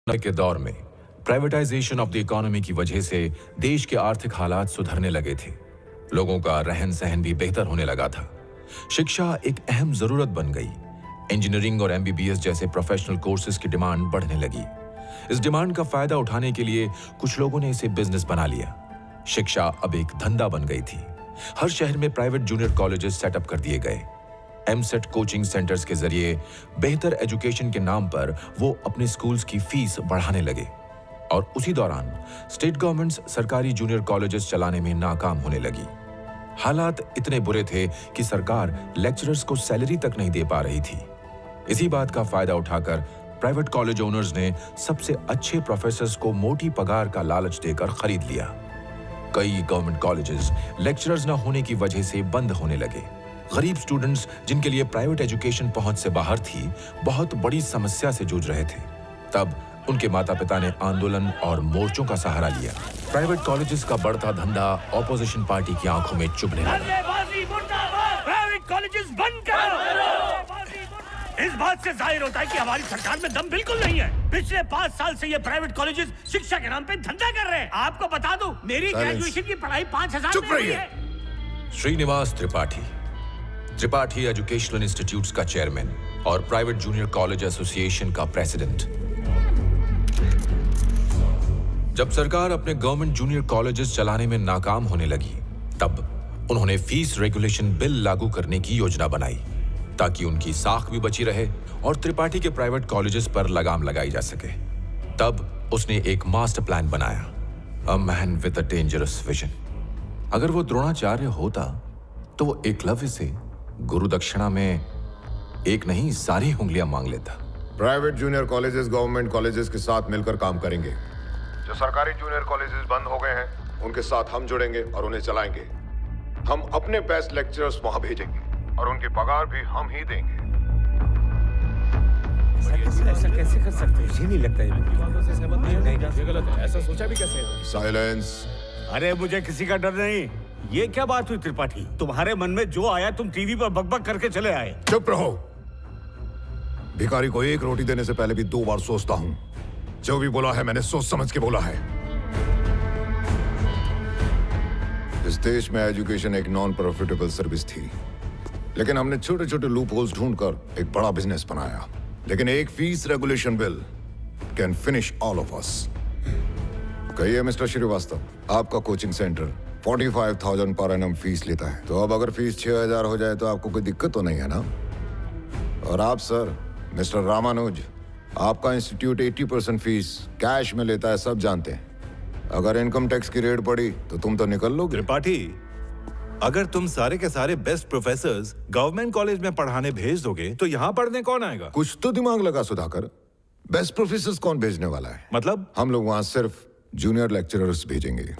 के दौर में प्राइवेटाइजेशन ऑफ द इकोनॉमी की वजह से देश के आर्थिक हालात सुधरने लगे थे। लोगों का रहन सहन भी बेहतर होने लगा था। शिक्षा एक अहम जरूरत बन गई। इंजीनियरिंग और एमबीबीएस जैसे प्रोफेशनल कोर्सेज की डिमांड बढ़ने लगी। इस डिमांड का फायदा उठाने के लिए कुछ लोगों ने इसे बिजनेस बना लिया। शिक्षा अब एक धंधा बन गई थी। हर शहर में प्राइवेट जूनियर कॉलेजेस सेटअप कर दिए गए। एमसेट कोचिंग सेंटर्स के जरिए बेहतर एजुकेशन के नाम पर वो अपने स्कूल्स की फीस बढ़ाने लगे और उसी दौरान स्टेट गवर्नमेंट्स सरकारी जूनियर कॉलेजेस चलाने में नाकाम होने लगी। हालात इतने बुरे थे कि सरकार लेक्चरर्स को सैलरी तक नहीं दे पा रही थी। इसी बात का फायदा उठाकर प्राइवेट कॉलेज ओनर्स ने सबसे अच्छे प्रोफेसर्स को मोटी पगार का लालच देकर खरीद लिया। कई गवर्नमेंट कॉलेजेस लेक्चरर्स न होने की वजह से बंद होने लगे। गरीब स्टूडेंट्स जिनके लिए प्राइवेट एजुकेशन पहुंच से बाहर थी, बहुत बड़ी समस्या से जूझ रहे थे। तब उनके माता पिता ने आंदोलन और मोर्चों का सहारा लिया। प्राइवेट कॉलेजेस का बढ़ता धंधा ऑपोजिशन पार्टी की आंखों में चुभने लगा। प्राइवेट कॉलेजेस बंद करो। इस बात से जाहिर होता है कि हमारी सरकार में दम बिल्कुल नहीं है। पिछले 5 साल से ये प्राइवेट कॉलेजेस शिक्षा के नाम पे धंधा कर रहे हैं। आपको बता दूं, मेरी ग्रेजुएशन की पढ़ाई 5000 में हुई है। श्रीनिवास त्रिपाठी एजुकेशनल इंस्टीट्यूट्स का चेयरमैन और प्राइवेट जूनियर कॉलेज एसोसिएशन का प्रेसिडेंट। जब सरकार अपने गवर्नमेंट जूनियर कॉलेजेस चलाने में नाकाम होने लगी, तब उन्होंने फीस रेगुलेशन बिल लागू करने की योजना बनाई ताकि उनकी साख भी बची रहे और त्रिपाठी के प्राइवेट कॉलेजेस पर लगाम लगाई जा सके। तब उसने एक मास्टर प्लान बनाया, a man with a dangerous vision. अगर वो द्रोणाचार्य होता तो वो एकलव्य से गुरु दक्षिणा में एक नहीं सारी उंगलियां मांग लेता। Private junior colleges government colleges के साथ मिलकर काम करेंगे। जो सरकारी जूनियर कॉलेजेस बंद हो गए हैं उनके साथ हम जुड़ेंगे और उन्हें चलाएंगे। हम अपने बेस्ट लेक्चरर्स वहां भेजेंगे और उनकी पगार भी हम ही देंगे। ऐसा कैसे कर सकते हैं? मुझे नहीं लगता ये गलत है। ऐसा सोचा भी कैसे? साइलेंस। अरे मुझे किसी का डर नहीं। ये क्या बात हुई त्रिपाठी? तुम्हारे मन में जो आया तुम टीवी पर बकबक करके चले आए। चुप रहो। भिखारी को एक रोटी देने से पहले भी 2 बार सोचता हूं। जो भी बोला है मैंने सोच समझ के बोला है। इस देश में एजुकेशन एक नॉन प्रॉफिटेबल सर्विस थी, लेकिन हमने छोटे छोटे लूप होल्स ढूंढकर एक बड़ा बिजनेस बनाया। लेकिन एक fees regulation bill can finish all of us. कहिए मिस्टर श्रीवास्तव, आपका coaching centre 45,000 per annum fees लेता है, तो अब अगर फीस 6,000 हो जाए तो आपको कोई दिक्कत तो नहीं है ना? और आप सर मिस्टर रामानुज, आपका इंस्टीट्यूट 80% फीस कैश में लेता है, सब जानते हैं। अगर इनकम टैक्स की रेड पड़ी तो तुम तो निकल लोगे। त्रिपाठी, अगर तुम सारे के सारे बेस्ट प्रोफेसर्स गवर्नमेंट कॉलेज में पढ़ाने भेज दोगे तो यहाँ पढ़ने कौन आएगा? कुछ तो दिमाग लगा सुधाकर। बेस्ट प्रोफेसर्स कौन भेजने वाला है? मतलब हम लोग वहां सिर्फ जूनियर लेक्चरर्स भेजेंगे।